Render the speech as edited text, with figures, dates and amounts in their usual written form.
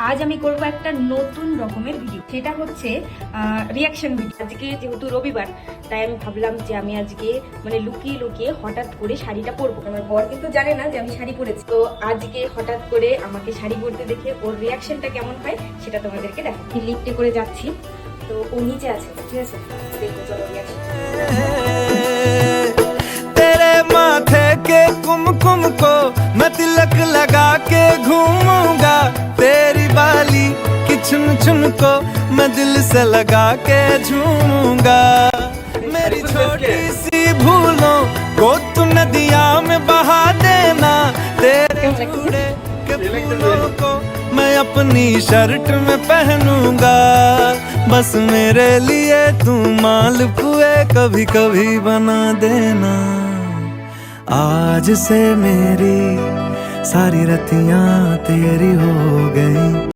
আজ আমি করব একটা নতুন রকমের ভিডিও, সেটা হচ্ছে রিয়াকশন ভিডিও। আজকে যেহেতু রবিবার, তাই আমি ভাবলাম যে আমি আজকে মানে লুকিয়ে লুকিয়ে হঠাৎ করে শাড়িটা পরবো। আমার বর কিন্তু জানে না যে আমি শাড়ি পরেছি, তো আজকে হঠাৎ করে আমাকে শাড়ি পরতে দেখে ওর রিয়াকশনটা কেমন হয় সেটা তোমাদেরকে দেখো। লিফটে করে যাচ্ছি, তো ও নিচে আছে, ঠিক আছে? দেখো চলো রিয়াকশন। के कुमकुम को मैं तिलक लगा के घूमूंगा, तेरी बाली की चुन चुन को मैं दिल से लगा के झूमूंगा। मेरी छोटी सी भूलों को तू नदिया में बहा देना, तेरे कूड़े के फूलों को मैं अपनी शर्ट में पहनूंगा। बस मेरे लिए तू मालपुए कभी कभी बना देना। आज से मेरी सारी रतियां तेरी हो गई।